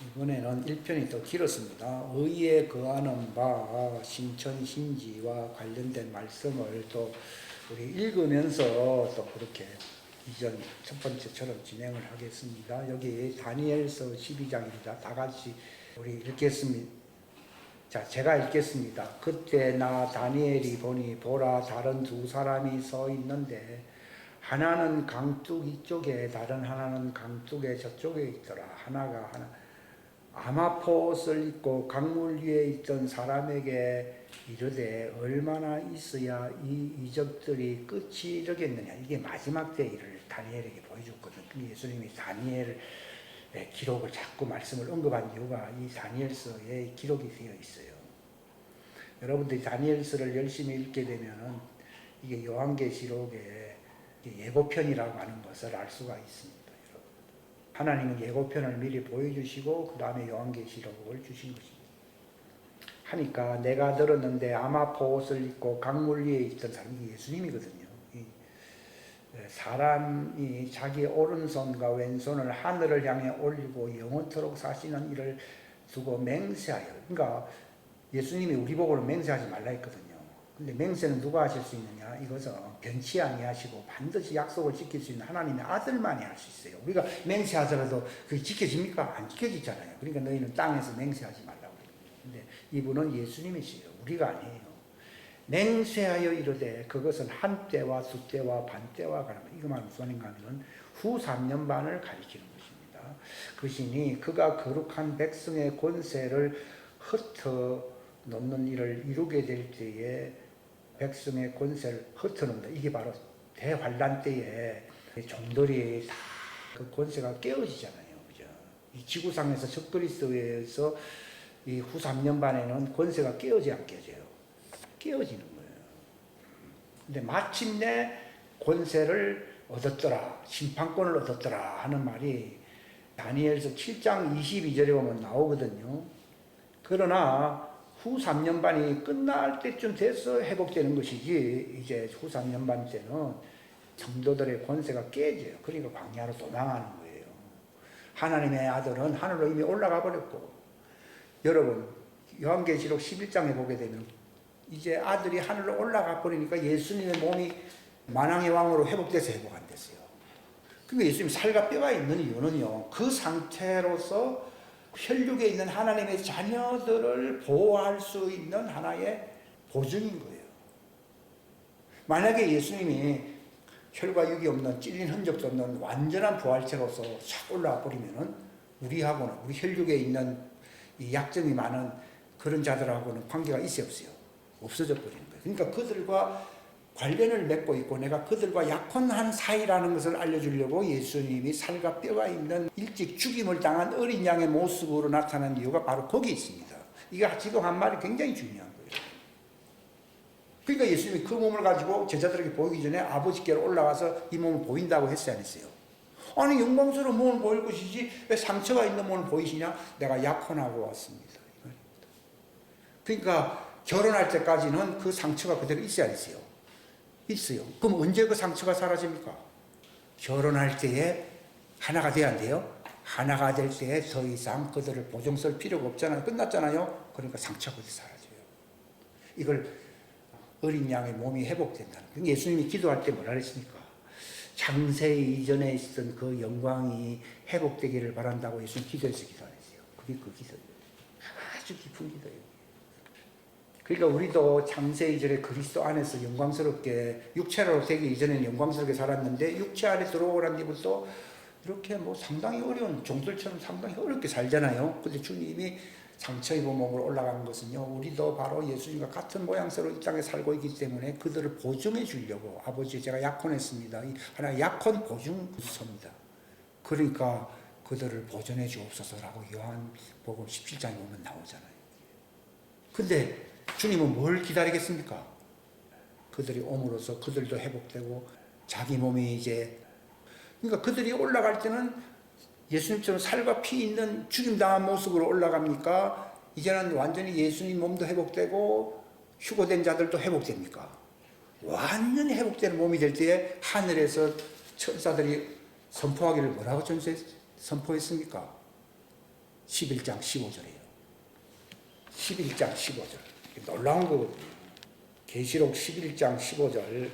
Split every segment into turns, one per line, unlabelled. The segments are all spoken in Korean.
이번에는 1편이 더 길었습니다. 의에 거하는 바 신천신지와 관련된 말씀을 또 우리 읽으면서 또 그렇게 이전 첫 번째처럼 진행을 하겠습니다. 여기 다니엘서 12장입니다. 다 같이 우리 읽겠습니다. 자, 제가 읽겠습니다. 그때 나 다니엘이 보니 보라 다른 두 사람이 서 있는데 하나는 강둑 이쪽에 다른 하나는 강둑의 저쪽에 있더라. 하나가 아마포 옷을 입고 강물 위에 있던 사람에게 이르되 얼마나 있어야 이 이적들이 끝이 이르겠느냐. 이게 마지막 때 일을 다니엘에게 보여줬거든. 근데 예수님이 다니엘의 기록을 자꾸 말씀을 언급한 이유가 이 다니엘서에 기록이 되어 있어요. 여러분들이 다니엘서를 열심히 읽게 되면은 이게 요한계시록의 예고편이라고 하는 것을 알 수가 있습니다. 하나님은 예고편을 미리 보여주시고 그 다음에 요한계시록을 주신 것입니다. 하니까 내가 들었는데 아마포 옷을 입고 강물 위에 있던 사람이 예수님이거든요. 사람이 자기 오른손과 왼손을 하늘을 향해 올리고 영원토록 사시는 이를 두고 맹세하여, 그러니까 예수님이 우리 보고는 맹세하지 말라 했거든요. 근데 맹세는 누가 하실 수 있느냐? 이것은 변치 아니하시고 반드시 약속을 지킬 수 있는 하나님의 아들만이 할 수 있어요. 우리가 맹세하더라도 그게 지켜집니까? 안 지켜지잖아요. 그러니까 너희는 땅에서 맹세하지 말라고. 근데 이분은 예수님이시요. 우리가 아니에요. 맹세하여 이르되 그것은 한때와 두때와 반때와 가라. 이것만 무슨 말인가 하면 후 3년 반을 가리키는 것입니다. 그시니 그가 거룩한 백성의 권세를 흩어 놓는 일을 이루게 될 때에 백성의 권세를 흩어놓는다. 이게 바로 대환란 때에 종들이 다 그 권세가 깨어지잖아요. 그죠? 이 지구상에서 적그리스도에서 이 후 3년 반에는 권세가 깨어지 안 깨져요. 깨어지는 거예요. 근데 마침내 권세를 얻었더라, 심판권을 얻었더라 하는 말이 다니엘서 7장 22절에 보면 나오거든요. 그러나 후 3년 반이 끝날 때쯤 돼서 회복되는 것이지, 이제 후 3년 반 때는 성도들의 권세가 깨져요. 그러니까 광야로 도망하는 거예요. 하나님의 아들은 하늘로 이미 올라가 버렸고, 여러분 요한계시록 11장에 보게 되면 이제 아들이 하늘로 올라가 버리니까 예수님의 몸이 만왕의 왕으로 회복돼서 회복 안 됐어요. 그러니까 예수님 살과 뼈가 있는 이유는요, 그 상태로서 혈육에 있는 하나님의 자녀들을 보호할 수 있는 하나의 보증인 거예요. 만약에 예수님이 혈과 육이 없는 찔린 흔적도 없는 완전한 부활체로서 싹 올라와 버리면은 우리하고는, 우리 혈육에 있는 이 약점이 많은 그런 자들하고는 관계가 있어요, 없어요? 없어져 버리는 거예요. 그러니까 그들과 관련을 맺고 있고 내가 그들과 약혼한 사이라는 것을 알려주려고 예수님이 살과 뼈가 있는 일찍 죽임을 당한 어린 양의 모습으로 나타난 이유가 바로 거기 있습니다. 이게 지금 한 말이 굉장히 중요한 거예요. 그러니까 예수님이 그 몸을 가지고 제자들에게 보이기 전에 아버지께로 올라가서 이 몸을 보인다고 했어요, 안 했어요? 아니 영광스러운 몸을 보일 것이지 왜 상처가 있는 몸을 보이시냐? 내가 약혼하고 왔습니다. 그러니까 결혼할 때까지는 그 상처가 그대로 있어야 했어요. 있어요. 그럼 언제 그 상처가 사라집니까? 결혼할 때에 하나가 돼야 안 돼요? 하나가 될 때에 더 이상 그들을 보증 쓸 필요가 없잖아요. 끝났잖아요. 그러니까 상처가 어디 사라져요. 이걸 어린 양의 몸이 회복된다는 거예요. 예수님이 기도할 때 뭐라 그랬습니까? 창세 이전에 있었던 그 영광이 회복되기를 바란다고 예수님 기도해서 기도하셨어요. 그게 그 기도예요. 아주 깊은 기도예요. 그러니까 우리도 창세 이전에 그리스도 안에서 영광스럽게, 육체로 되기 이전에는 영광스럽게 살았는데 육체 안에 들어오고 난 뒤부터 이렇게 뭐 상당히 어려운 종들처럼 상당히 어렵게 살잖아요. 근데 주님이 상처 입은 몸으로 올라가는 것은요, 우리도 바로 예수님과 같은 모양새로 이 땅에 살고 있기 때문에 그들을 보증해 주려고, 아버지 제가 약혼했습니다, 하나의 약혼 보증서입니다. 그러니까 그들을 보존해 주옵소서라고 요한복음 17장에 보면 나오잖아요. 근데 주님은 뭘 기다리겠습니까? 그들이 옴으로써 그들도 회복되고 자기 몸이 이제, 그러니까 그들이 올라갈 때는 예수님처럼 살과 피 있는 죽임당한 모습으로 올라갑니까? 이제는 완전히 예수님 몸도 회복되고 휴고된 자들도 회복됩니까? 완전히 회복되는 몸이 될 때에 하늘에서 천사들이 선포하기를 뭐라고 선포했습니까? 11장 15절이에요. 11장 15절. 놀라운 거거든요. 계시록 11장 15절.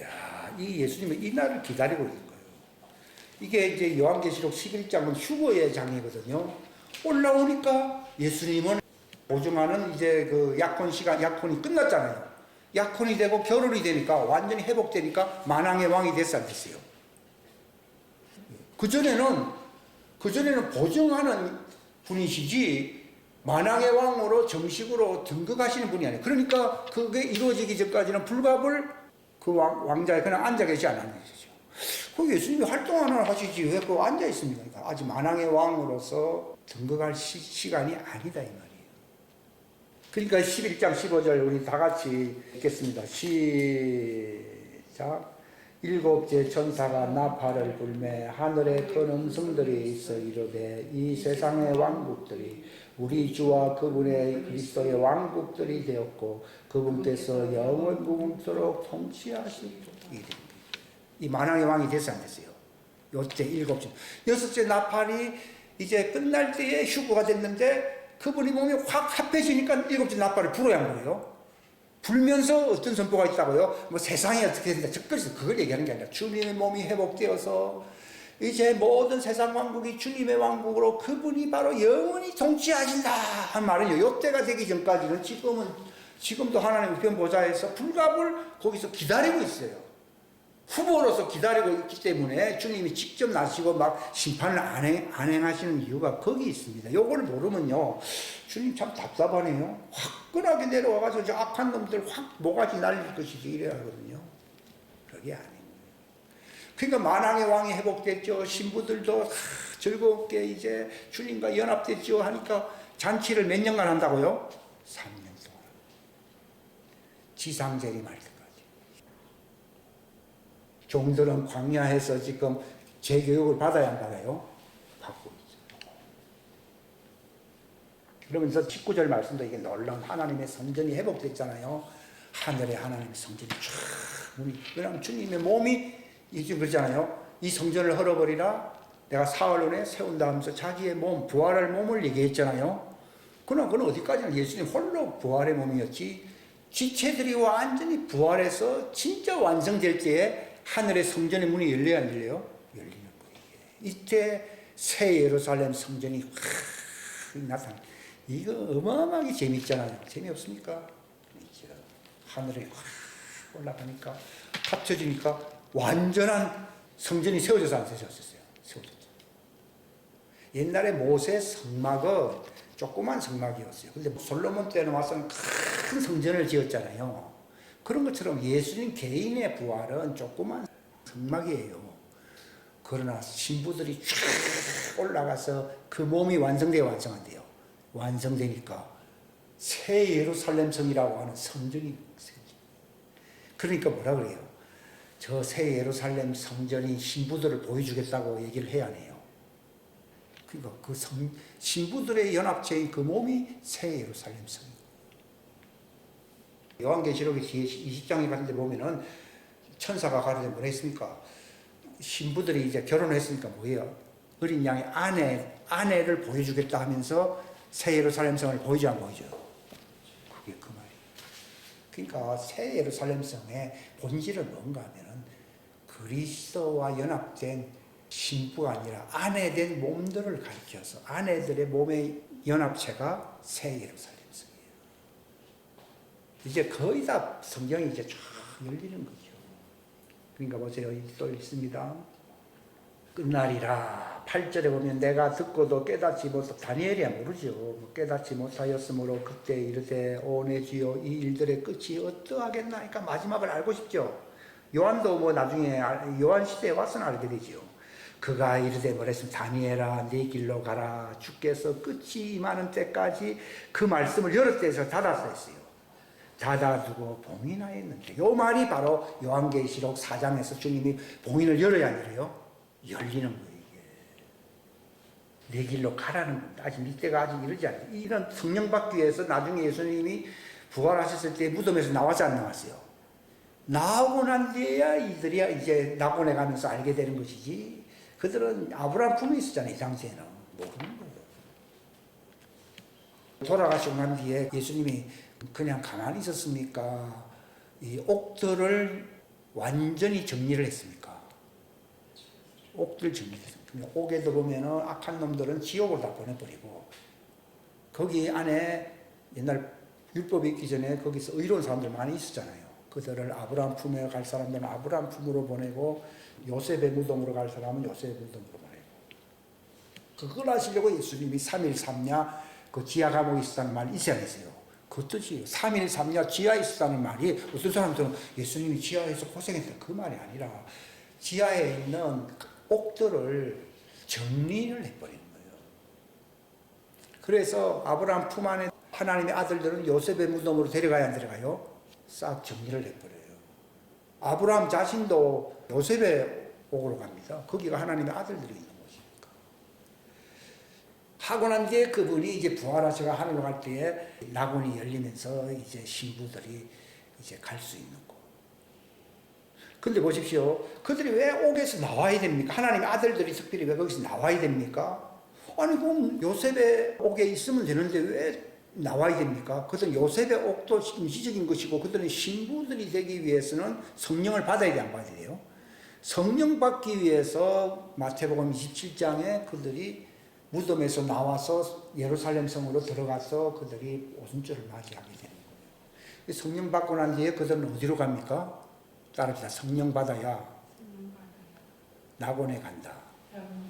야, 이 예수님은 이 날을 기다리고 있는 거예요. 이게 이제 요한계시록 11장은 휴거의 장이거든요. 올라오니까 예수님은 보증하는 이제 그 약혼이 끝났잖아요. 약혼이 되고 결혼이 되니까 완전히 회복되니까 만왕의 왕이 됐어 안 됐어요? 그전에는 보증하는 분이시지 만왕의 왕으로 정식으로 등극하시는 분이 아니에요. 그러니까 그게 이루어지기 전까지는 불갑을 그 왕자에 그냥 앉아 계시지 않았는 거죠. 그 예수님이 활동하나 하시지 왜 그 앉아 있습니까? 그러니까 아직 만왕의 왕으로서 등극할 시간이 아니다 이 말이에요. 그러니까 11장 15절 우리 다 같이 읽겠습니다. 시작. 일곱째 천사가 나팔을 불매 하늘에 큰 음성들이 있어 이르되 이 세상의 왕국들이 우리 주와 그분의 그리스도의 왕국들이 되었고 그분께서 영원 무궁토록 통치하시리라. 이 만왕의 왕이 됐어 안 됐어요? 요때 일곱째 여섯째 나팔이 이제 끝날 때에 휴거가 됐는데 그분이 몸이 확 합해지니까 일곱째 나팔을 불어야 한 거예요. 불면서 어떤 선포가 있다고요? 뭐 세상이 어떻게 된다. 그걸 얘기하는 게 아니라 주님의 몸이 회복되어서 이제 모든 세상 왕국이 주님의 왕국으로 그분이 바로 영원히 통치하신다 한 말은요. 요때가 되기 전까지는 지금도 하나님 우편 보좌에서 불갑을 거기서 기다리고 있어요. 후보로서 기다리고 있기 때문에 주님이 직접 나시고 막 심판을 안 행하시는 이유가 거기 있습니다. 요걸 모르면요. 주님 참 답답하네요. 화끈하게 내려와가지고 저 악한 놈들 확 모가지 날릴 것이지 이래야 하거든요. 그게 아닙니다. 그러니까 만왕의 왕이 회복됐죠. 신부들도 즐겁게 이제 주님과 연합됐죠 하니까 잔치를 몇 년간 한다고요? 3년 동안. 지상재림할 때까지. 종들은 광야에서 지금 재교육을 받아야 안 받아요? 받고 있어요. 그러면서 19절 말씀도 이게 놀라운 하나님의 성전이 회복됐잖아요. 하늘에 하나님의 성전이 쫙 왜냐하면 주님의 몸이 이제 그러잖아요. 이 성전을 헐어버리라 내가 사흘 세운다 하면서 자기의 몸, 부활할 몸을 얘기했잖아요. 그건 어디까지나 예수님 홀로 부활의 몸이었지 지체들이 완전히 부활해서 진짜 완성될 때에 하늘의 성전의 문이 열려야 안 열려요? 열리는 거예요. 이때 새 예루살렘 성전이 확 나타나. 이거 어마어마하게 재밌잖아요. 재미없습니까? 하늘에 확 올라가니까 합쳐지니까 완전한 성전이 세워져서 안 세워졌어요. 세워졌죠. 옛날에 모세 성막은 조그만 성막이었어요. 근데 솔로몬 때는 와서 큰 성전을 지었잖아요. 그런 것처럼 예수님 개인의 부활은 조그만 성막이에요. 그러나 신부들이 쫙 올라가서 그 몸이 완성한대요. 완성되니까 새 예루살렘 성이라고 하는 성전이 생겨요. 그러니까 뭐라 그래요? 저 새 예루살렘 성전이 신부들을 보여주겠다고 얘기를 해야 하네요. 그러니까 그 신부들의 연합체인 그 몸이 새 예루살렘 성이에요. 요한계시록의 뒤에 20장에 갔는데 보면은 천사가 가르쳐 뭐라 했습니까? 신부들이 이제 결혼을 했으니까 뭐예요? 어린 양의 아내를 보여주겠다 하면서 새 예루살렘 성을 보이지 안 보이죠? 그게 그 말이에요. 그러니까 새 예루살렘 성의 본질은 뭔가 하면은 그리스도와 연합된 신부가 아니라 아내된 몸들을 가리켜서 아내들의 몸의 연합체가 새 예루살렘. 이제 거의 다 성경이 이제 쫙 열리는 거죠. 그러니까 보세요. 또 있습니다. 끝날이라 8절에 보면 내가 듣고도 깨닫지 못하 다니엘이야 모르죠. 깨닫지 못하였으므로 그때 이르되 오 내 주여 이 일들의 끝이 어떠하겠나 그러니까 마지막을 알고 싶죠. 요한도 뭐 나중에 요한 시대에 와서는 알게 되죠. 그가 이르되 뭐랬으면 다니엘아 네 길로 가라 주께서 끝이 임하는 때까지 그 말씀을 열었대서 닫았어 했어요. 닫아두고 봉인하였는데 요 말이 바로 요한계시록 4장에서 주님이 봉인을 열어야 안 열어요? 열리는 거예요. 이게 내 길로 가라는 겁니다. 아직 이때가 아직 이르지 않아요. 이런 성령 받기 위해서 나중에 예수님이 부활하셨을 때 무덤에서 나와서 안 나왔어요. 나오고 난 뒤에야 이들이 이제 낙원에 가면서 알게 되는 것이지 그들은 아브라함 품에 있었잖아요. 이 당시에는 모르는 거예요. 돌아가시고 난 뒤에 예수님이 그냥 가만히 있었습니까? 이 옥들을 완전히 정리를 했습니까? 옥들 정리했습니다. 옥에 들어오면은 악한 놈들은 지옥을 다 보내버리고, 거기 안에 옛날 율법이 있기 전에 거기서 의로운 사람들 많이 있었잖아요. 그들을 아브라함 품에 갈 사람들은 아브라함 품으로 보내고, 요셉의 무덤으로 갈 사람은 요셉의 무덤으로 보내고. 그걸 하시려고 예수님이 3일 3야 그 지하 감옥에 있었다는 말이 있어야 했어요. 그 뜻이에요. 3일 3야 지하에 있었다는 말이, 어떤 사람들은 예수님이 지하에서 고생했다 그 말이 아니라 지하에 있는 옥들을 정리를 해버리는 거예요. 그래서 아브라함 품 안에 하나님의 아들들은 요셉의 무덤으로 데려가야 안 데려가요? 싹 정리를 해버려요. 아브라함 자신도 요셉의 옥으로 갑니다. 거기가 하나님의 아들들이 있는 곳이니까. 하고 난 뒤에 그분이 이제 부활하셔가 하늘로 갈 때에 낙원이 열리면서 이제 신부들이 이제 갈 수 있는 곳. 근데 보십시오. 그들이 왜 옥에서 나와야 됩니까? 하나님의 아들들이 특별히 왜 거기서 나와야 됩니까? 아니, 그럼 요셉의 옥에 있으면 되는데 왜 나와야 됩니까? 그들은 요셉의 옥도 임시적인 것이고, 그들은 신부들이 되기 위해서는 성령을 받아야 돼, 안 받아야 돼요? 성령 받기 위해서 마태복음 27장에 그들이 무덤에서 나와서 예루살렘 성으로 들어가서 그들이 오순절을 맞이하게 되는 거예요. 성령 받고 난 뒤에 그들은 어디로 갑니까? 따라합시다. 성령 받아야 낙원에 간다.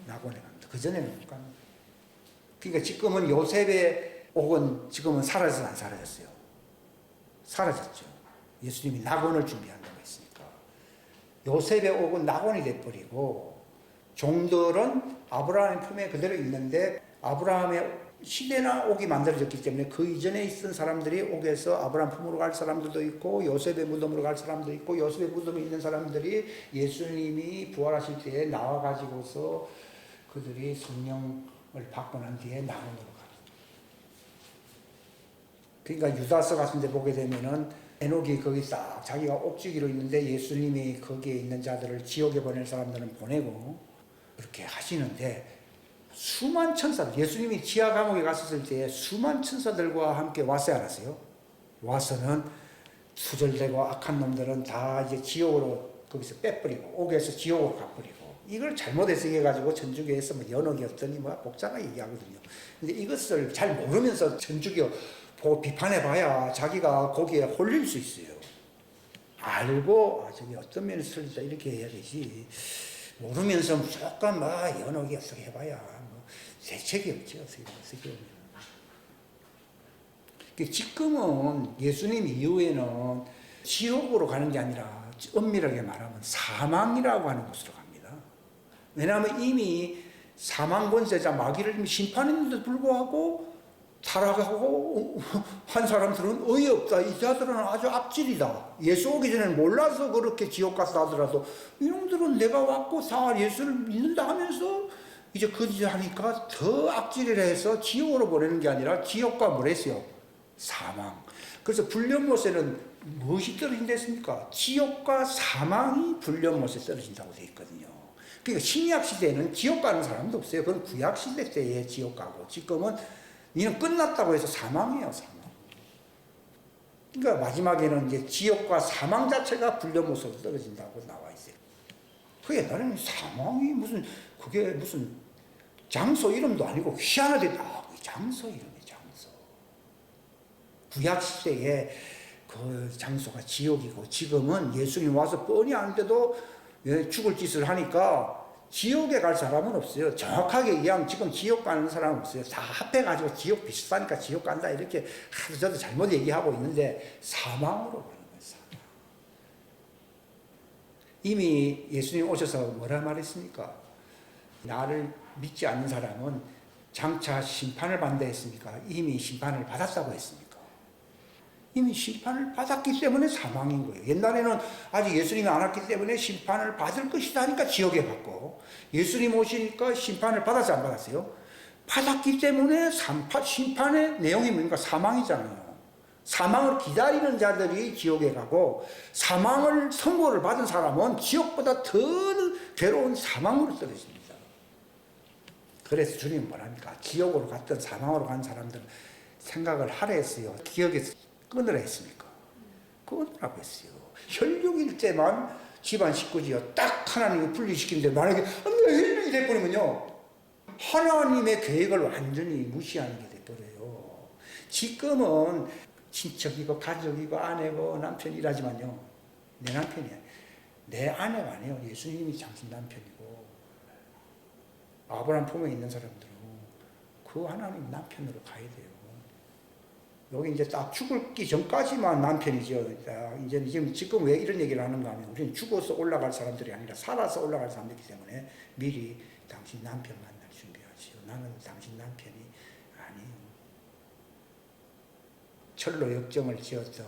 낙원에 간다. 그전에는 못 갑니다. 그러니까 지금은 요셉의 옥은 지금은 사라졌어요, 안 사라졌어요? 사라졌죠. 예수님이 낙원을 준비한다고 했으니까. 요셉의 옥은 낙원이 돼버리고, 종들은 아브라함의 품에 그대로 있는데, 아브라함의 시대나 옥이 만들어졌기 때문에 그 이전에 있던 사람들이 옥에서 아브라함 품으로 갈 사람들도 있고, 요셉의 무덤으로 갈 사람도 있고, 요셉의 무덤에 있는 사람들이 예수님이 부활하실 때에 나와가지고서 그들이 성령을 받고 난 뒤에 낙원으로 가요. 그러니까 유다서 같은 데 보게 되면은 에녹이 거기 딱 자기가 옥주기로 있는데 예수님이 거기에 있는 자들을 지옥에 보낼 사람들은 보내고 그렇게 하시는데, 수만 천사들, 예수님이 지하 감옥에 갔었을 때 수만 천사들과 함께 왔어야 알았어요. 와서는 수절되고 악한 놈들은 다 이제 지옥으로 거기서 빼버리고, 옥에서 지옥으로 가버리고, 이걸 잘못 해석해가지고 천주교에서 뭐 연옥이었더니 뭐 복잡하게 얘기하거든요. 근데 이것을 잘 모르면서 천주교 보고 비판해봐야 자기가 거기에 홀릴 수 있어요. 알고, 저기 어떤 면에서 틀리다 이렇게 해야 되지. 모르면서 무조건 막 연옥이 어떻게 해봐야 뭐 대책이 없죠. 어떻게 보면. 지금은 예수님 이후에는 지옥으로 가는 게 아니라 엄밀하게 말하면 사망이라고 하는 곳으로 갑니다. 왜냐하면 이미 사망 권세자 마귀를 심판했는데도 불구하고 타락하고 한 사람들은 어이없다. 이 자들은 아주 앞질이다. 예수 오기 전에는 몰라서 그렇게 지옥 가서 하더라도 이놈들은 내가 왔고 다 예수를 믿는다 하면서 이제 거짓하니까 더 악질이라 해서 지옥으로 보내는 게 아니라 지옥과 뭘 했어요? 사망. 그래서 불련못에는 무엇이 떨어진다 했습니까? 지옥과 사망이 불련못에 떨어진다고 되어 있거든요. 그러니까 신약 시대에는 지옥 가는 사람도 없어요. 그건 구약 시대 때에 지옥 가고, 지금은 이는 끝났다고 해서 사망이에요, 사망. 그러니까 마지막에는 이제 지옥과 사망 자체가 불련못으로 떨어진다고 나와 있어요. 그 옛날에는 사망이 무슨, 그게 무슨 장소 이름도 아니고 희한하게, 장소 이름이에요, 장소. 구약 시대에 그 장소가 지옥이고, 지금은 예수님 와서 뻔히 아는데도 죽을 짓을 하니까 지옥에 갈 사람은 없어요. 정확하게 얘기하면 지금 지옥 가는 사람은 없어요. 다 합해가지고 지옥 비슷하니까 지옥 간다 이렇게 하도 저도 잘못 얘기하고 있는데, 사망으로 가는 거예요. 사망. 이미 예수님 오셔서 뭐라 말했습니까? 나를 믿지 않는 사람은 장차 심판을 받는다 했습니까? 이미 심판을 받았다고 했습니까? 이미 심판을 받았기 때문에 사망인 거예요. 옛날에는 아직 예수님이 안 왔기 때문에 심판을 받을 것이다 하니까 지옥에 갔고, 예수님 오시니까 심판을 받았지 안 받았어요? 받았기 때문에 심판의 내용이 뭡니까? 사망이잖아요. 사망을 기다리는 자들이 지옥에 가고, 사망을 선고를 받은 사람은 지옥보다 더 괴로운 사망으로 떨어집니다. 그래서 주님은 뭐랍니까? 지옥으로 갔던 사망으로 간 사람들은 생각을 하라 했어요. 기억에서 끊으라 했습니까? 끊으라고 했어요. 혈육일 때만 집안 식구지요. 딱 하나님이 분리시키는데 만약에 혈육이 돼버리면요. 하나님의 계획을 완전히 무시하는 게 돼버려요. 지금은 친척이고 가족이고 아내고 남편이라지만요. 내 남편이야. 내 아내가 아니에요. 예수님이 당신 남편이고 아브라함 품에 있는 사람들은 그 하나님 남편으로 가야 돼요. 여기 이제 딱 죽기 전까지만 남편이죠. 이제 지금 왜 이런 얘기를 하는가 하면 우리는 죽어서 올라갈 사람들이 아니라 살아서 올라갈 사람들이기 때문에 미리 당신 남편 만날 준비하시오. 나는 당신 남편이 아니에요. 철로 역정을 지었던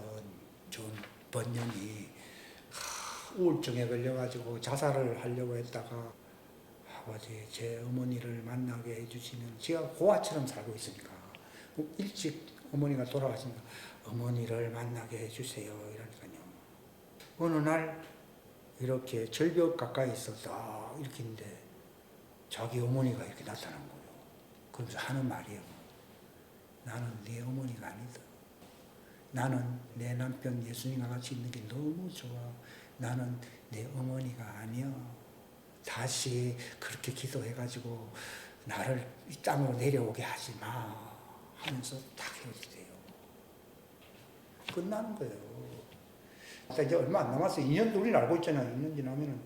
존 번년이 우울증에 걸려가지고 자살을 하려고 했다가 아버지 제 어머니를 만나게 해주시면 제가 고아처럼 살고 있으니까 일찍 어머니가 돌아가시니까 어머니를 만나게 해주세요 이러니까요. 어느 날 이렇게 절벽 가까이 있었다 이렇게 있는데 자기 어머니가 이렇게 나타난 거예요. 그러면서 하는 말이에요. 나는 네 어머니가 아니다. 나는 내 남편 예수님과 같이 있는 게 너무 좋아. 나는 내 어머니가 아니야. 다시 그렇게 기도해가지고 나를 이 땅으로 내려오게 하지 마 하면서 딱 헤어지세요. 끝나는 거예요. 이제 얼마 안 남았어요. 2년 우리는 알고 있잖아요. 2년 지나면은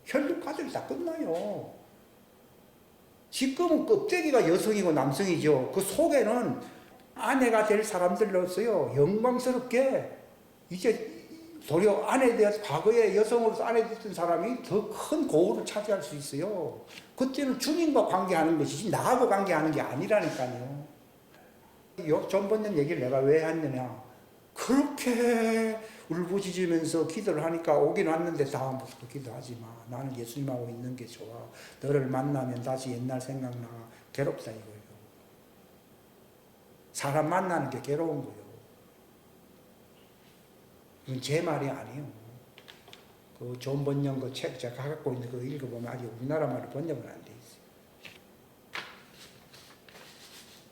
혈육 가족이 다 끝나요. 지금은 껍데기가 여성이고 남성이죠. 그 속에는 아내가 될 사람들로서요. 영광스럽게 이제 도리어 아내에 대해서 과거에 여성으로서 아내 됐던 사람이 더 큰 고우를 차지할 수 있어요. 그때는 주님과 관계하는 것이지 나하고 관계하는 게 아니라니까요. 존 번년 얘기를 내가 왜 했느냐. 그렇게 울부짖으면서 기도를 하니까 오긴 왔는데 다음부터 기도하지 마. 나는 예수님하고 있는 게 좋아. 너를 만나면 다시 옛날 생각나. 괴롭다 이거예요. 사람 만나는 게 괴로운 거예요. 이건 제 말이 아니에요. 그 존 번년 그 책 제가 갖고 있는 거 읽어보면 아직 우리나라 말로 번역은 안 돼 있어요.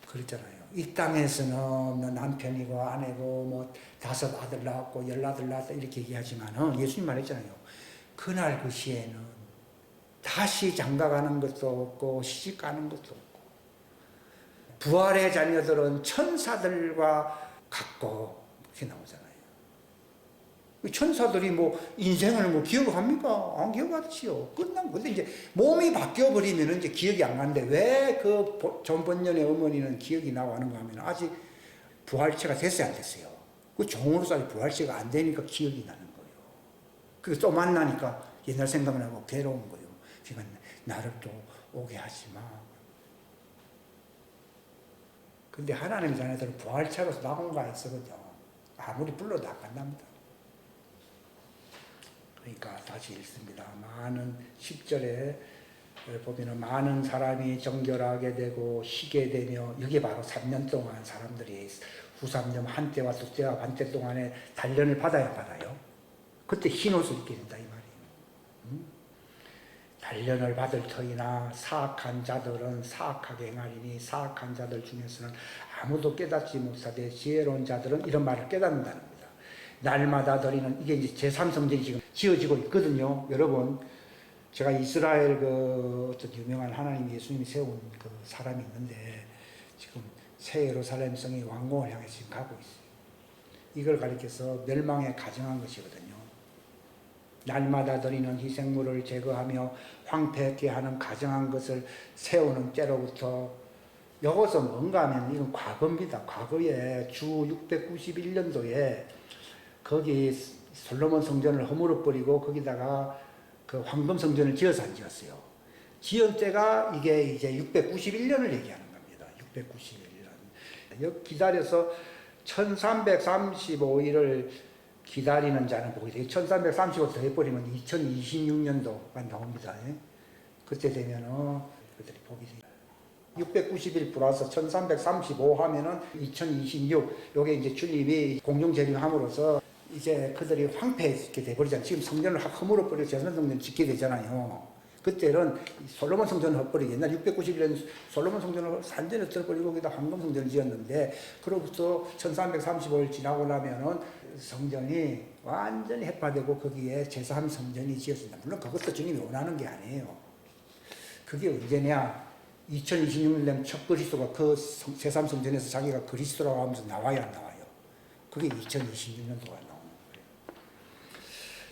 그랬잖아요. 이 땅에서는 뭐 남편이고 아내고 뭐 5 아들 낳았고 10 아들 낳았다 이렇게 얘기하지만은 예수님 말했잖아요. 그날 그 시에는 다시 장가가는 것도 없고 시집 가는 것도 없고 부활의 자녀들은 천사들과 같고 이렇게 나오잖아요. 천사들이 뭐 인생을 뭐 기억합니까? 안 기억하지요. 끝난 거. 근데 이제 몸이 바뀌어 버리면 이제 기억이 안 나는데 왜 그 존 번년의 어머니는 기억이 나고 하는가 하면 아직 부활체가 됐어요, 안 됐어요? 그 종으로서 아직 부활체가 안 되니까 기억이 나는 거예요. 그래서 또 만나니까 옛날 생각나고 괴로운 거예요. 그러니까 나를 또 오게 하지 마. 근데 하나님의 자녀들은 부활체로서 나온가 있거든요. 아무리 불러도 안 간답니다. 그러니까 다시 읽습니다. 많은 10절에 보면은 많은 사람이 정결하게 되고 쉬게 되며 이게 바로 3년 동안 사람들이 후삼년 한때와 두때와 반때 동안에 단련을 받아야 받아요. 그때 흰 옷을 입게 된다 이 말이에요. 단련을 받을 터이나 사악한 자들은 사악하게 행하리니 사악한 자들 중에서는 아무도 깨닫지 못하되 지혜로운 자들은 이런 말을 깨닫는다는 겁니다. 날마다 드리는 이게 이제 제3성전이 지금 지어지고 있거든요. 여러분 제가 이스라엘 그 어떤 유명한 하나님 예수님이 세운 그 사람이 있는데 지금 새 예루살렘 성이 완공을 향해 지금 가고 있어요. 이걸 가리켜서 멸망에 가정한 것이거든요. 날마다 드리는 희생물을 제거하며 황폐하게 하는 가정한 것을 세우는 때로부터 이것은 뭔가 하면 이건 과거입니다. 과거에 주 691년도에 거기 솔로몬 성전을 허물어버리고 거기다가 그 황금 성전을 지어서 안 지었어요. 지은 때가 이게 이제 691년을 얘기하는 겁니다. 691년. 기다려서 1335일을 기다리는 자는 보게 돼요. 1335 더해버리면 2026년도가 나옵니다. 그때 되면은 그들이 보게 돼요. 690일 플러스 1335 하면은 2026 요게 이제 주님이 공중재림함으로써 이제 그들이 황폐하게 돼버리잖아요. 지금 성전을 허물어버리고 제선성전 짓게 되잖아요. 그때는 솔로몬 성전을 헛버리고 옛날 691년 솔로몬 성전을 완전히 엎어버리고 거기다 황금 성전을 지었는데 그로부터 1335일 지나고 나면은 성전이 완전히 해파되고 거기에 제사함 성전이 지었습니다. 물론 그것도 주님이 원하는 게 아니에요. 그게 언제냐? 2026년 되면 첫 그리스도가 그 제사함 성전에서 자기가 그리스도라고 하면서 나와야 안 나와요. 그게 2026년도가 나와요.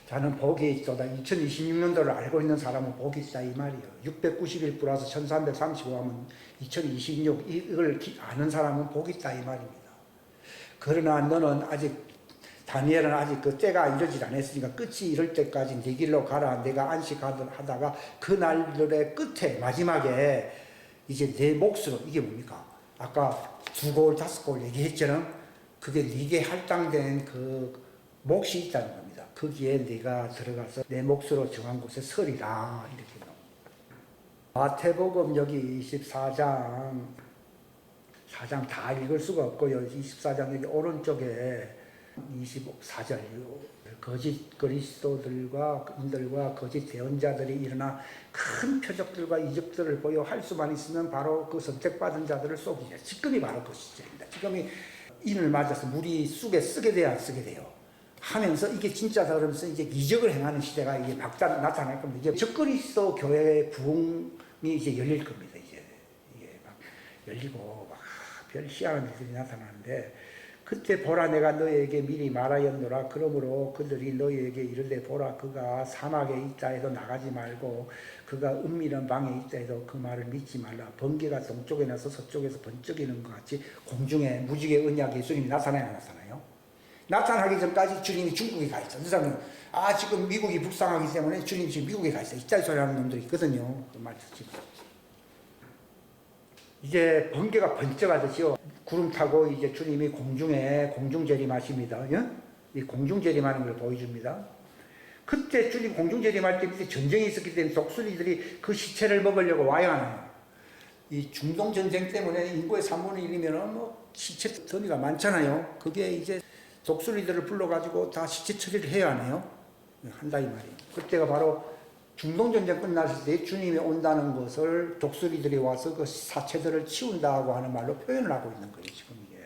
저는 복이 있도다. 2026년도를 알고 있는 사람은 복이 있다 이 말이에요. 690일 플러스 1335 하면 2026 이걸 아는 사람은 복이 있다 이 말입니다. 그러나 너는 아직 다니엘은 아직 그 때가 이르지 않았으니까 끝이 이럴 때까지 네 길로 가라. 내가 안식하다가 그 날들의 끝에 마지막에 이제 내 몫으로 이게 뭡니까? 아까 2골 5골 얘기했잖아. 그게 네게 할당된 그 몫이 있다는 겁니다. 거기에 네가 들어가서 내 몫으로 정한 곳에 서리라 이렇게 나옵니다. 마태복음 여기 24장 4장 다 읽을 수가 없고요. 24장 여기 오른쪽에 24절 거짓 그리스도들과 인들과 거짓 대언자들이 일어나 큰 표적들과 이적들을 보여 할 수만 있으면 바로 그 선택받은 자들을 속이냐. 지금이 바로 그 시절입니다. 지금이 인을 맞아서 물이 쑥에 쓰게 돼야 쓰게 돼요. 하면서 이게 진짜다 그러면서 이제 이적을 행하는 시대가 이게 막 나타날 겁니다. 이제 적그리스도 교회의 부흥이 이제 열릴 겁니다. 이제 이게 막 열리고 막 별 희한한 일들이 나타나는데 그때 보라 내가 너에게 미리 말하였노라. 그러므로 그들이 너에게 이르되 보라 그가 사막에 있다 해도 나가지 말고 그가 은밀한 방에 있다 해도 그 말을 믿지 말라. 번개가 동쪽에 나서 서쪽에서 번쩍이는 것 같이 공중에 무지개 언약 예수님이 나타나야 나타나요. 나타나기 전까지 주님이 중국에 가 있어. 그 사람은 지금 미국이 불쌍하기 때문에 주님이 지금 미국에 가 있어. 이따위 소리 하는 놈들이 있거든요. 그 말 듣지 마. 이제 번개가 번쩍하듯이요. 구름 타고 이제 주님이 공중에 공중재림하십니다. 예? 이 공중재림하는 걸 보여줍니다. 그때 주님 공중재림할 때 밑에 전쟁이 있었기 때문에 독수리들이 그 시체를 먹으려고 와야 하나요? 이 중동전쟁 때문에 인구의 3분의 1이면 뭐 시체 더미가 많잖아요. 그게 이제 독수리들을 불러가지고 다 시체 처리를 해야 하네요. 한다 이 말이에요. 그때가 바로 중동전쟁 끝났을 때 주님이 온다는 것을 독수리들이 와서 그 사체들을 치운다고 하는 말로 표현을 하고 있는 거예요, 지금 이게.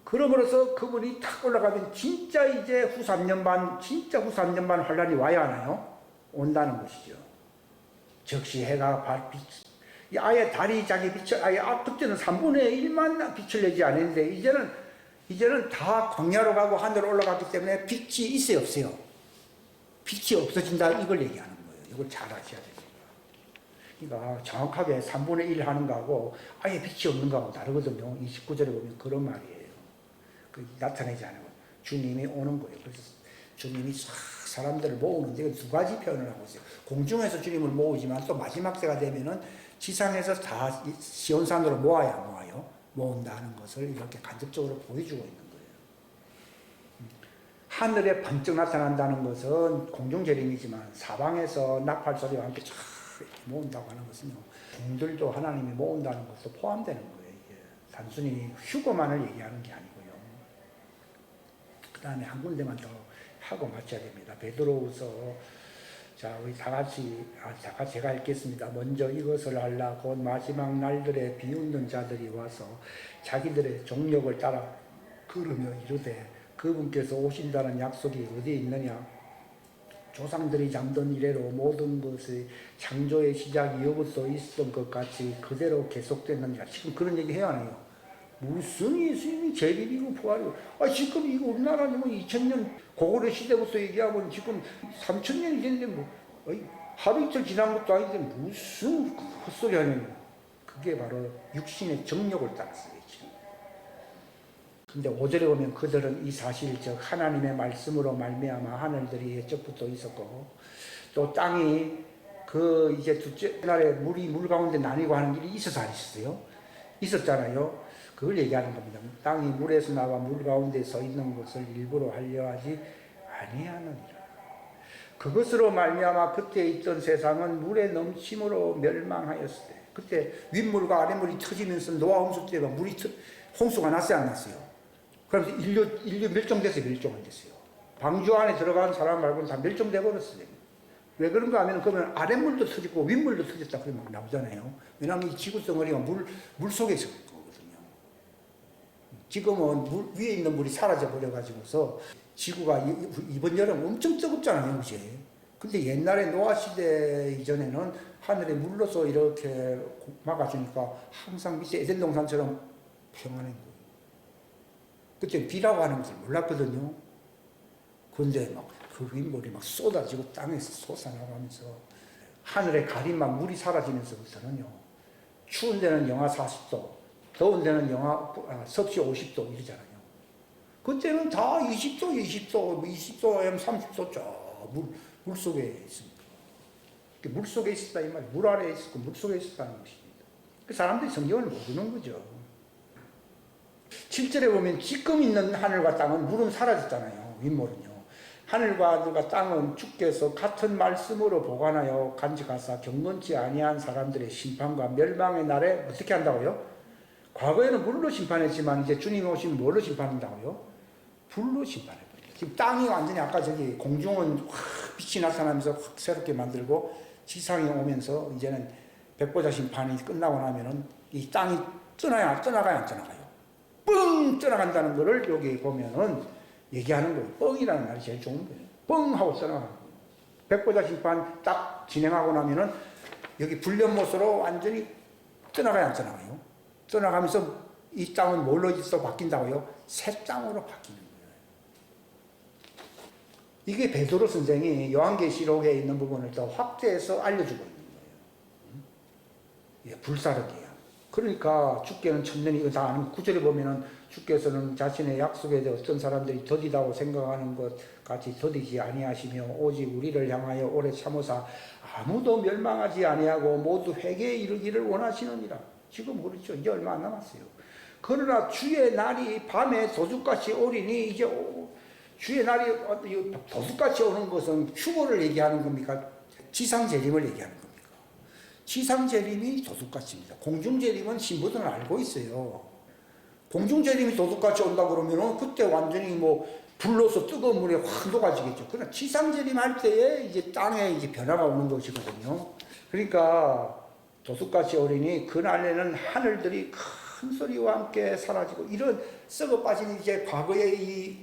그러므로서 그분이 탁 올라가면 진짜 이제 후 3년 반 환란이 와야 하나요? 온다는 것이죠. 즉시 해가 아예 달이 자기 빛을, 그때는 3분의 1만 빛을 내지 않았는데, 이제는 다 광야로 가고 하늘로 올라갔기 때문에 빛이 있어요, 없어요? 빛이 없어진다 이걸 얘기하는 거예요. 이걸 잘 아셔야 됩니다. 그러니까 정확하게 3분의 1 하는 거하고 아예 빛이 없는 거하고 다르거든요. 29절에 보면 그런 말이에요. 그 나타내지 않아요. 주님이 오는 거예요. 그래서 주님이 사람들을 모으는데 두 가지 표현을 하고 있어요. 공중에서 주님을 모으지만 또 마지막 때가 되면은 지상에서 다 시온산으로 모아요. 모은다는 것을 이렇게 간접적으로 보여주고 있는 거예요. 하늘에 번쩍 나타난다는 것은 공중재림이지만 사방에서 나팔 소리와 함께 쫙 이렇게 모은다고 하는 것은요. 종들도 하나님이 모은다는 것도 포함되는 거예요. 이게 단순히 휴거만을 얘기하는 게 아니고요. 그 다음에 한 군데만 더 하고 마쳐야 됩니다. 베드로후서 자 우리 다 같이 제가 읽겠습니다. 먼저 이것을 알라 곧 마지막 날들에 비웃는 자들이 와서 자기들의 정력을 따라 걸으며 이르되 그분께서 오신다는 약속이 어디에 있느냐? 조상들이 잠든 이래로 모든 것의 창조의 시작이 여부터 있었던 것 같이 그대로 계속됐느냐? 지금 그런 얘기 해야 하네요. 무슨 예수님이 재림이고 부활이고 지금 이거 우리나라는 뭐 2000년 고구려 시대부터 얘기하면 지금 3000년이 됐는데 뭐 하루 이틀 지난 것도 아닌데 무슨 헛소리 하냐면 그게 바로 육신의 정력을 따랐어요. 근데 5절에 보면 그들은 이 사실 즉 하나님의 말씀으로 말미암아 하늘들이 옛적부터 있었고 또 땅이 그 이제 둘째 날에 물이 물 가운데 나뉘고 하는 일이 있어서 안 있었어요? 있었잖아요. 그걸 얘기하는 겁니다. 땅이 물에서 나와 물 가운데 서 있는 것을 일부러 하려 하지 아니하느니라. 그것으로 말미암아 그때 있던 세상은 물의 넘침으로 멸망하였을 때 그때 윗물과 아랫물이 터지면서 노아 홍수 때 홍수가 났어요 안 났어요? 그래서 인류 멸종됐어요, 멸종 안 됐어요. 방주 안에 들어간 사람 말고는 다 멸종돼 버렸어요. 왜 그런가 하면 그러면 아랫물도 터지고 윗물도 터졌다 그러면 나오잖아요. 왜냐하면 이 지구 덩어리가 물 속에 있을 거거든요. 지금은 위에 있는 물이 사라져 버려가지고서 지구가 이번 여름 엄청 뜨겁잖아요, 그지? 근데 옛날에 노아 시대 이전에는 하늘에 물로서 이렇게 막아주니까 항상 밑에 에덴 동산처럼 평안한 거예요. 그때 비라고 하는 것을 몰랐거든요. 근데 막 그 윗물이 막 쏟아지고 땅에서 솟아나가면서 하늘에 가린 막 물이 사라지면서부터는요. 추운 데는 영하 40도, 더운 데는 섭씨 50도 이러잖아요. 그때는 다 20도, 20도, 30도 물 속에 있습니다. 물 속에 있었다 이 말이에요. 물 아래에 있었고 물 속에 있었다는 것입니다. 그 사람들이 성경을 모르는 거죠. 7절에 보면 지금 있는 하늘과 땅은 물은 사라졌잖아요. 윗물은요. 하늘과 땅은 주께서 같은 말씀으로 보관하여 간직하사 경건치 아니한 사람들의 심판과 멸망의 날에 어떻게 한다고요? 과거에는 물로 심판했지만 이제 주님 오시면 뭘로 심판한다고요? 불로 심판해버려요. 지금 땅이 완전히 아까 저기 공중은 확 빛이 나타나면서 확 새롭게 만들고 지상에 오면서 이제는 백보자 심판이 끝나고 나면은 이 땅이 떠나가야 안 떠나가요? 뻥 떠나간다는 것을 여기 보면은 얘기하는 거예요. 뻥이라는 말이 제일 좋은 거예요. 뻥 하고 떠나가는 거예요. 백보자 심판 딱 진행하고 나면은 여기 불련못으로 완전히 떠나가야 안 떠나가요? 떠나가면서 이 땅은 뭘로 또 바뀐다고요? 새 땅으로 바뀌는 거예요. 이게 베드로 선생이 요한계시록에 있는 부분을 더 확대해서 알려주고 있는 거예요. 예, 불사르기야. 그러니까 주께는 천년이 이거 다 아는 9절에 보면은 주께서는 자신의 약속에 대해 어떤 사람들이 더디다고 생각하는 것 같이 더디지 아니하시며 오직 우리를 향하여 오래 참으사 아무도 멸망하지 아니하고 모두 회개에 이르기를 원하시느니라. 지금 그렇죠. 이제 얼마 안 남았어요. 그러나 주의 날이 밤에 도둑같이 오리니 이제 주의 날이 도둑같이 오는 것은 휴거를 얘기하는 겁니까? 지상재림을 얘기하는 겁니까? 지상재림이 도둑같이입니다. 공중재림은 신부들은 알고 있어요. 공중재림이 도둑같이 온다 그러면은 그때 완전히 불로서 뜨거운 물에 확 녹아지겠죠. 그러나 지상재림 할 때에 이제 땅에 이제 변화가 오는 것이거든요. 그러니까 도둑같이 오리니 그날에는 하늘들이 큰 소리와 함께 사라지고 이런 썩어 빠진 이제 과거의 이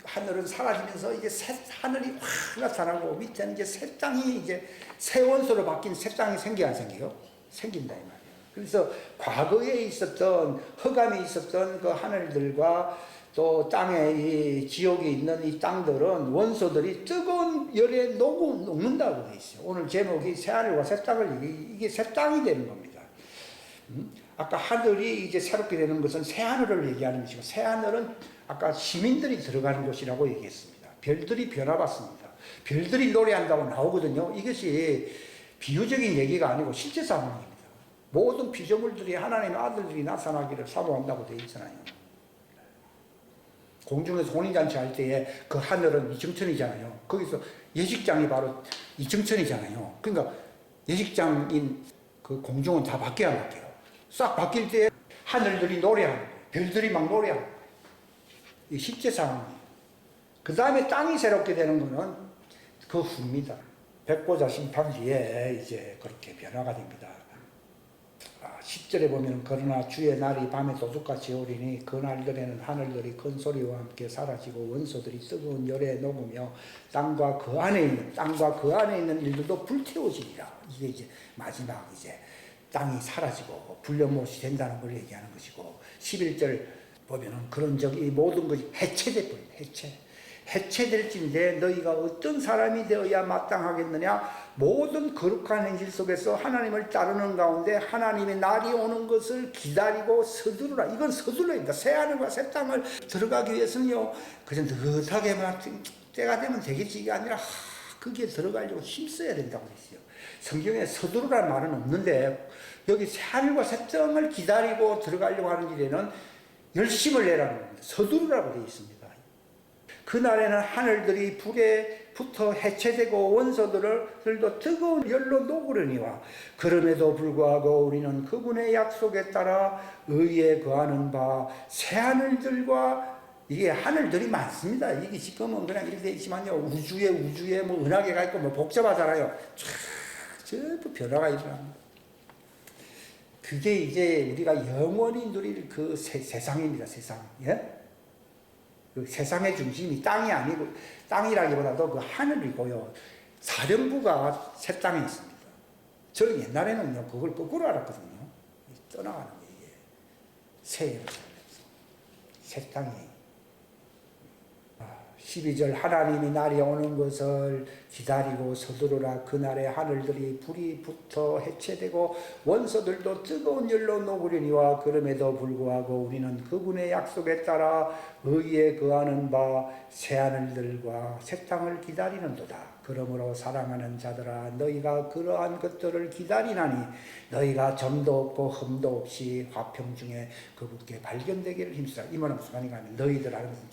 하늘은 사라지면서 이제 새 하늘이 확 나타나고 밑에는 이제 새 땅이 이제 새 원소로 바뀐 새 땅이 생겨 안 생겨요? 생긴다 이 말이에요. 그래서 과거에 있었던 흑암이 있었던 그 하늘들과 또 땅에 이 지옥에 있는 이 땅들은 원소들이 뜨거운 열에 녹는다고 되어 있어요. 오늘 제목이 새하늘과 새 땅을 이게 새 땅이 되는 겁니다. 아까 하늘이 이제 새롭게 되는 것은 새하늘을 얘기하는 것이고 새하늘은 아까 시민들이 들어가는 곳이라고 얘기했습니다. 별들이 변화받습니다. 별들이 노래한다고 나오거든요. 이것이 비유적인 얘기가 아니고 실제 상황입니다. 모든 피조물들이 하나님의 아들들이 나타나기를 사모한다고 되어 있잖아요. 공중에서 혼인잔치 할 때에 그 하늘은 이정천이잖아요. 거기서 예식장이 바로 이정천이잖아요. 그러니까 예식장인 그 공중은 다 바뀌어야 바뀌어요. 싹 바뀔 때 하늘들이 노래하는 거예요. 별들이 막 노래하는 거예요. 이 실제 상황이에요. 그 다음에 땅이 새롭게 되는 거는 그 후입니다. 백보자 심판 뒤에 이제 그렇게 변화가 됩니다. 10절에 보면 그러나 주의 날이 밤에 도둑같이 오리니 그 날들에는 하늘들이 큰 소리와 함께 사라지고 원소들이 뜨거운 열에 녹으며 땅과 그 안에 있는 일들도 불태워지리라. 이게 이제 마지막 이제 땅이 사라지고 불련못이 된다는 걸 얘기하는 것이고 11절 보면은 그런 적이 모든 것이 해체돼 버립니다. 해체될진데 너희가 어떤 사람이 되어야 마땅하겠느냐? 모든 거룩한 행실 속에서 하나님을 따르는 가운데 하나님의 날이 오는 것을 기다리고 서두르라. 이건 서둘러야 된다. 새하늘과 새 땅을 들어가기 위해서는요, 그저 느긋하게만 때가 되면 되겠지 이게 아니라 거기에 들어가려고 힘써야 된다고 했어요. 성경에 서두르라는 말은 없는데 여기 새하늘과 새 땅을 기다리고 들어가려고 하는 길에는 열심을 내라는 겁니다. 서두르라고 되어 있습니다. 그날에는 하늘들이 불에 붙어 해체되고 원소들도 뜨거운 열로 녹으려니와 그럼에도 불구하고 우리는 그분의 약속에 따라 의에 거하는 바 새하늘들과 이게 하늘들이 많습니다. 이게 지금은 그냥 이렇게 돼 있지만요. 우주에 뭐 은하계가 있고 뭐 복잡하잖아요. 촤, 전부 변화가 일어납니다. 그게 이제 우리가 영원히 누릴 그 세상입니다. 세상. 예? 그 세상의 중심이 땅이 아니고, 땅이라기보다도 그 하늘이고요. 사령부가 새 땅에 있습니다. 저는 옛날에는요, 그걸 거꾸로 알았거든요. 떠나가는 게 이게. 새 예루살렘. 새 땅이. 12절 하나님이 날이 오는 것을 기다리고 서두르라. 그날에 하늘들이 불이 붙어 해체되고 원소들도 뜨거운 열로 녹으려니와 그럼에도 불구하고 우리는 그분의 약속에 따라 의에 거하는 바 새하늘들과 새 땅을 기다리는도다. 그러므로 사랑하는 자들아 너희가 그러한 것들을 기다리나니 너희가 점도 없고 흠도 없이 화평 중에 그분께 발견되기를 힘쓰라. 이 말은 무슨 말인가 하면 너희들 하는 것은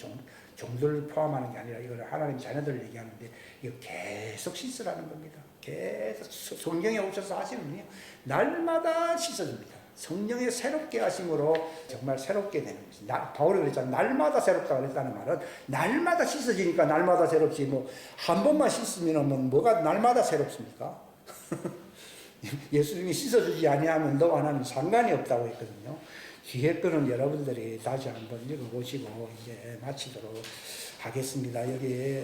종들을 포함하는 게 아니라 이걸 하나님 자녀들을 얘기하는데 이거 계속 씻으라는 겁니다. 계속 성경에 오셔서 하시는 분이 날마다 씻어줍니다. 성령의 새롭게 하심으로 정말 새롭게 되는 것입니다. 바울이 그랬잖아요. 날마다 새롭다고 그랬다는 말은 날마다 씻어지니까 날마다 새롭지 뭐 한 번만 씻으면 뭐가 날마다 새롭습니까? 예수님이 씻어주지 아니하면 너와 나는 상관이 없다고 했거든요. 뒤에 거는 여러분들이 다시 한번 읽어보시고 이제 마치도록 하겠습니다. 여기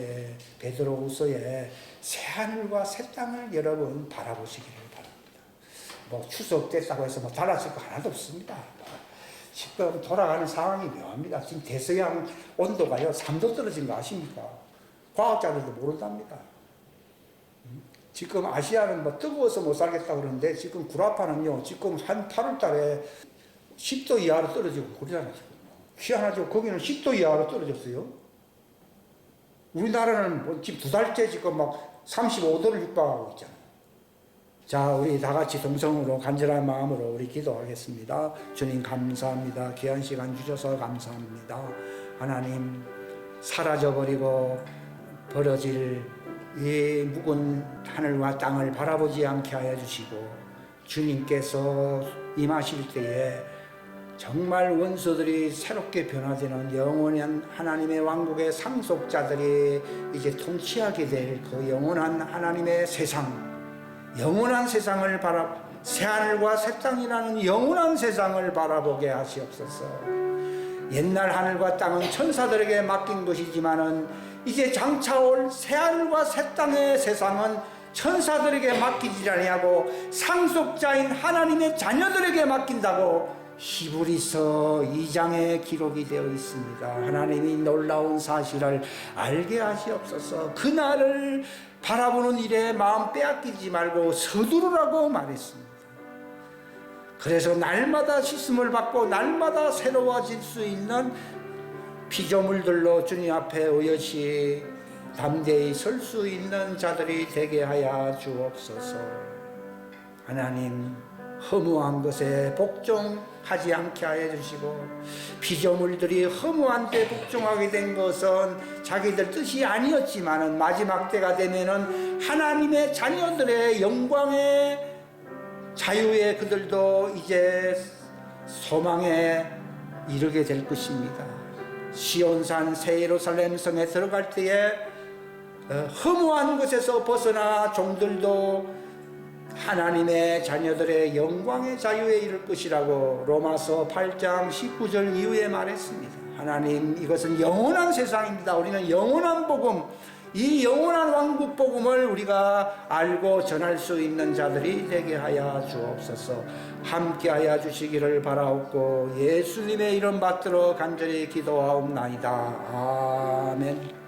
베드로후서에 새하늘과 새 땅을 여러분 바라보시기를 바랍니다. 뭐 추석 됐다고 해서 뭐 달라질 거 하나도 없습니다. 지금 돌아가는 상황이 묘합니다. 지금 대서양 온도가요 3도 떨어진 거 아십니까? 과학자들도 모른답니다. 지금 아시아는 뭐 뜨거워서 못 살겠다 그러는데 지금 구라파는요 지금 한 8월 달에 10도 이하로 떨어지고 그러잖아요. 희한하죠. 거기는 10도 이하로 떨어졌어요. 우리나라는 뭐 지금 2달째 지금 막 35도를 육박하고 있잖아요. 자, 우리 다 같이 동성으로 간절한 마음으로 우리 기도하겠습니다. 주님 감사합니다. 귀한 시간 주셔서 감사합니다. 하나님 사라져버리고 벌어질 이 묵은 하늘과 땅을 바라보지 않게 하여 주시고 주님께서 임하실 때에 정말 원수들이 새롭게 변화되는 영원한 하나님의 왕국의 상속자들이 이제 통치하게 될 그 영원한 하나님의 세상, 영원한 세상을 새하늘과 새 땅이라는 영원한 세상을 바라보게 하시옵소서. 옛날 하늘과 땅은 천사들에게 맡긴 것이지만은 이제 장차 올 새하늘과 새 땅의 세상은 천사들에게 맡기지 아니하고 상속자인 하나님의 자녀들에게 맡긴다고 히브리서 2장에 기록이 되어 있습니다. 하나님이 놀라운 사실을 알게 하시옵소서. 그날을 바라보는 일에 마음 빼앗기지 말고 서두르라고 말했습니다. 그래서 날마다 씻음을 받고 날마다 새로워질 수 있는 피조물들로 주님 앞에 의젓이 담대히 설 수 있는 자들이 되게 하여 주옵소서. 하나님 허무한 것에 복종하지 않게 하여 주시고 피조물들이 허무한 데 복종하게 된 것은 자기들 뜻이 아니었지만은 마지막 때가 되면은 하나님의 자녀들의 영광의 자유에 그들도 이제 소망에 이르게 될 것입니다. 시온산 새 예루살렘 성에 들어갈 때에 허무한 것에서 벗어나 종들도 하나님의 자녀들의 영광의 자유에 이를 것이라고 로마서 8장 19절 이후에 말했습니다. 하나님 이것은 영원한 세상입니다. 우리는 영원한 복음, 이 영원한 왕국 복음을 우리가 알고 전할 수 있는 자들이 되게 하여 주옵소서. 함께 하여 주시기를 바라옵고 예수님의 이름 받들어 간절히 기도하옵나이다. 아멘.